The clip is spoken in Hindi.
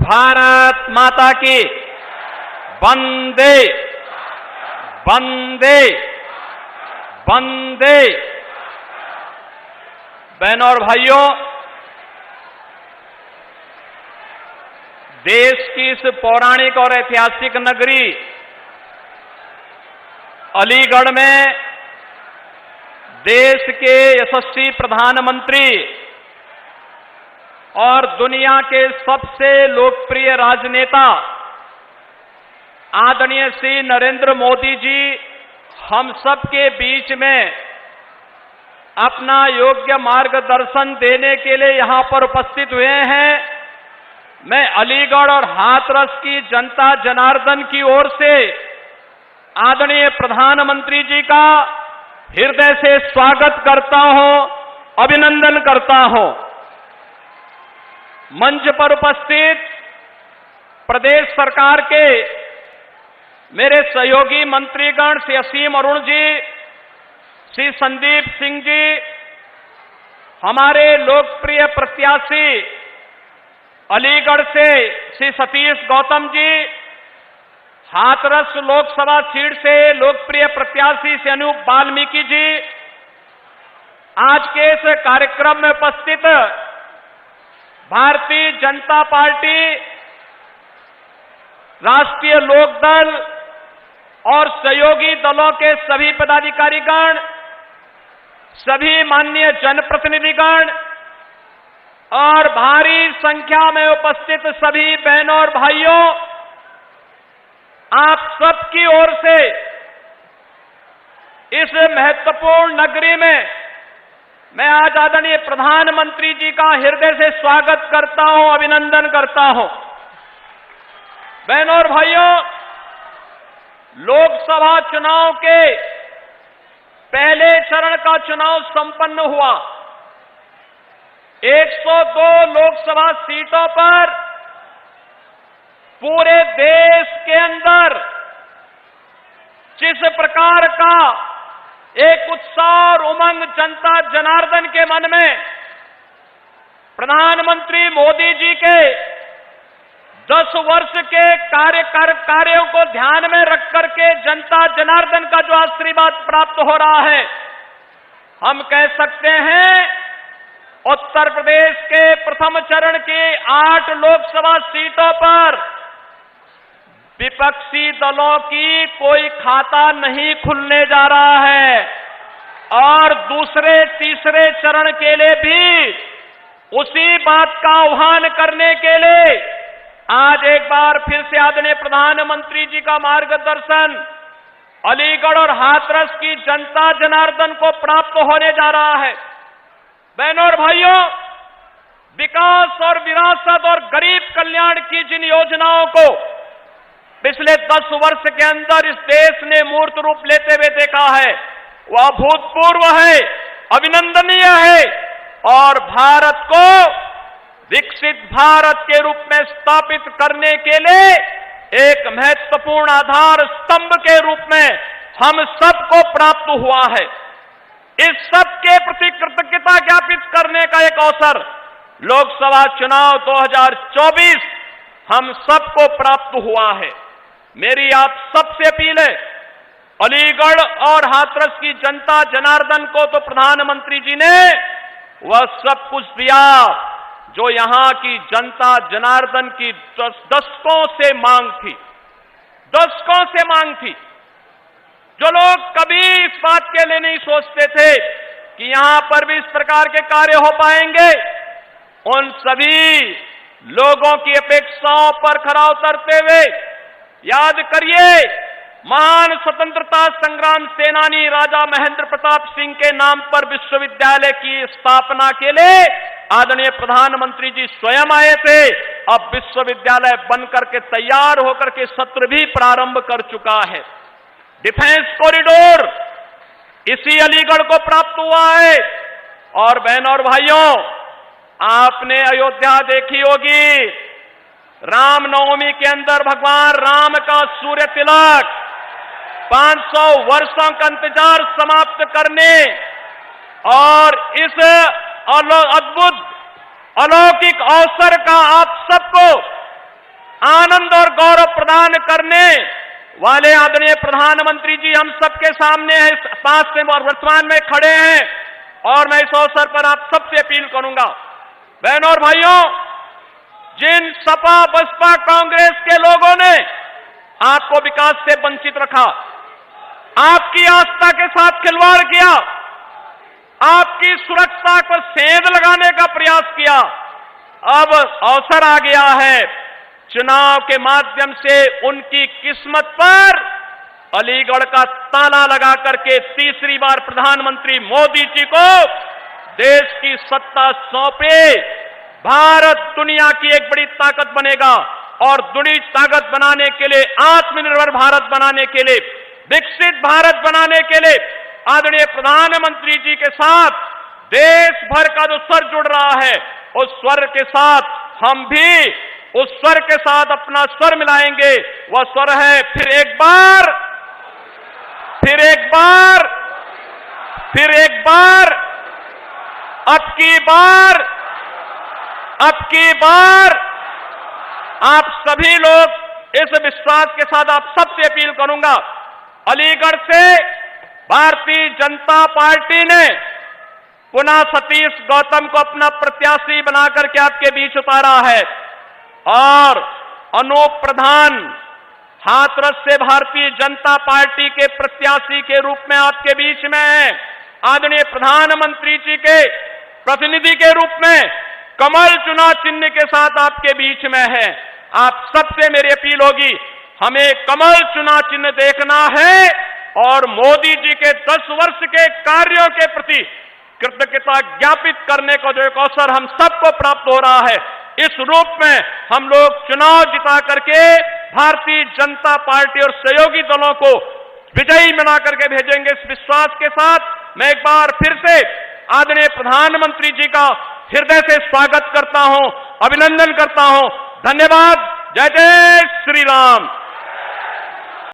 भारत माता की। वंदे वंदे वंदे। बहनों और भाइयों, देश की इस पौराणिक और ऐतिहासिक नगरी अलीगढ़ में देश के यशस्वी प्रधानमंत्री और दुनिया के सबसे लोकप्रिय राजनेता आदरणीय श्री नरेंद्र मोदी जी हम सब के बीच में अपना योग्य मार्गदर्शन देने के लिए यहां पर उपस्थित हुए हैं। मैं अलीगढ़ और हाथरस की जनता जनार्दन की ओर से आदरणीय प्रधानमंत्री जी का हृदय से स्वागत करता हूं, अभिनंदन करता हूं। मंच पर उपस्थित प्रदेश सरकार के मेरे सहयोगी मंत्रीगण श्री असीम अरुण जी, श्री संदीप सिंह जी, हमारे लोकप्रिय प्रत्याशी अलीगढ़ से श्री सतीश गौतम जी, हाथरस लोकसभा सीट से लोकप्रिय प्रत्याशी श्री अनूप वाल्मीकि जी, आज के इस कार्यक्रम में उपस्थित भारतीय जनता पार्टी, राष्ट्रीय लोकदल और सहयोगी दलों के सभी पदाधिकारीगण, सभी माननीय जनप्रतिनिधिगण और भारी संख्या में उपस्थित सभी बहनों और भाइयों, आप सबकी ओर से इस महत्वपूर्ण नगरी में मैं आज आदरणीय प्रधानमंत्री जी का हृदय से स्वागत करता हूं, अभिनंदन करता हूं। बहनों और भाइयों, लोकसभा चुनाव के पहले चरण का चुनाव संपन्न हुआ। 102 लोकसभा सीटों पर पूरे देश के अंदर जिस प्रकार का एक उत्साह और उमंग जनता जनार्दन के मन में प्रधानमंत्री मोदी जी के 10 वर्ष के कार्यों को ध्यान में रख करके जनता जनार्दन का जो आशीर्वाद प्राप्त हो रहा है, हम कह सकते हैं उत्तर प्रदेश के प्रथम चरण की 8 लोकसभा सीटों पर विपक्षी दलों की कोई खाता नहीं खुलने जा रहा है और दूसरे तीसरे चरण के लिए भी उसी बात का आह्वान करने के लिए आज एक बार फिर से आदरणीय प्रधानमंत्री जी का मार्गदर्शन अलीगढ़ और हाथरस की जनता जनार्दन को प्राप्त होने जा रहा है। बहनों और भाइयों, विकास और विरासत और गरीब कल्याण की जिन योजनाओं को पिछले 10 वर्ष के अंदर इस देश ने मूर्त रूप लेते हुए देखा है, वह अभूतपूर्व है, अभिनंदनीय है और भारत को विकसित भारत के रूप में स्थापित करने के लिए एक महत्वपूर्ण आधार स्तंभ के रूप में हम सबको प्राप्त हुआ है। इस सब के प्रति कृतज्ञता ज्ञापित करने का एक अवसर लोकसभा चुनाव 2024 हम सबको प्राप्त हुआ है। मेरी आप सबसे अपील है, अलीगढ़ और हाथरस की जनता जनार्दन को तो प्रधानमंत्री जी ने वह सब कुछ दिया जो यहां की जनता जनार्दन की दशकों से मांग थी, दशकों से मांग थी। जो लोग कभी इस बात के लिए नहीं सोचते थे कि यहां पर भी इस प्रकार के कार्य हो पाएंगे, उन सभी लोगों की अपेक्षाओं पर खरा उतरते हुए याद करिए, महान स्वतंत्रता संग्राम सेनानी राजा महेंद्र प्रताप सिंह के नाम पर विश्वविद्यालय की स्थापना के लिए आदरणीय प्रधानमंत्री जी स्वयं आए थे। अब विश्वविद्यालय बनकर के तैयार होकर के सत्र भी प्रारंभ कर चुका है। डिफेंस कॉरिडोर इसी अलीगढ़ को प्राप्त हुआ है। और बहनों और भाइयों, आपने अयोध्या देखी होगी, रामनवमी के अंदर भगवान राम का सूर्य तिलक 500 वर्षों का इंतजार समाप्त करने और इस अद्भुत अलौकिक अवसर का आप सबको आनंद और गौरव प्रदान करने वाले आदरणीय प्रधानमंत्री जी हम सबके सामने हैं, पास में और वर्तमान में खड़े हैं। और मैं इस अवसर पर आप सबसे अपील करूंगा, बहनों और भाइयों, जिन सपा बसपा कांग्रेस के लोगों ने आपको विकास से वंचित रखा, आपकी आस्था के साथ खिलवाड़ किया, आपकी सुरक्षा को सेंध लगाने का प्रयास किया, अब अवसर आ गया है चुनाव के माध्यम से उनकी किस्मत पर अलीगढ़ का ताला लगा करके तीसरी बार प्रधानमंत्री मोदी जी को देश की सत्ता सौंपे। भारत दुनिया की एक बड़ी ताकत बनेगा और दुनिया ताकत बनाने के लिए, आत्मनिर्भर भारत बनाने के लिए, विकसित भारत बनाने के लिए आदरणीय प्रधानमंत्री जी के साथ देश भर का जो स्वर जुड़ रहा है, उस स्वर के साथ हम भी उस स्वर के साथ अपना स्वर मिलाएंगे। वह स्वर है फिर एक बार, फिर एक बार, फिर एक बार, अब की बार, अब की बार। आप सभी लोग इस विश्वास के साथ आप सबसे अपील करूंगा, अलीगढ़ से भारतीय जनता पार्टी ने पुनः सतीश गौतम को अपना प्रत्याशी बनाकर के आपके बीच उतारा है और अनूप प्रधान हाथरस से भारतीय जनता पार्टी के प्रत्याशी के रूप में आपके बीच में है। आदरणीय प्रधानमंत्री जी के प्रतिनिधि के रूप में कमल चुनाव चिन्ह के साथ आपके बीच में है। आप सबसे मेरी अपील होगी, हमें कमल चुनाव चिन्ह देखना है और मोदी जी के 10 वर्ष के कार्यों के प्रति कृतज्ञता ज्ञापित करने का जो एक अवसर हम सबको प्राप्त हो रहा है, इस रूप में हम लोग चुनाव जिता करके भारतीय जनता पार्टी और सहयोगी दलों को विजयी बना करके भेजेंगे। इस विश्वास के साथ मैं एक बार फिर से आदरणीय प्रधानमंत्री जी का हृदय से स्वागत करता हूं, अभिनंदन करता हूं। धन्यवाद। जय जय श्री राम।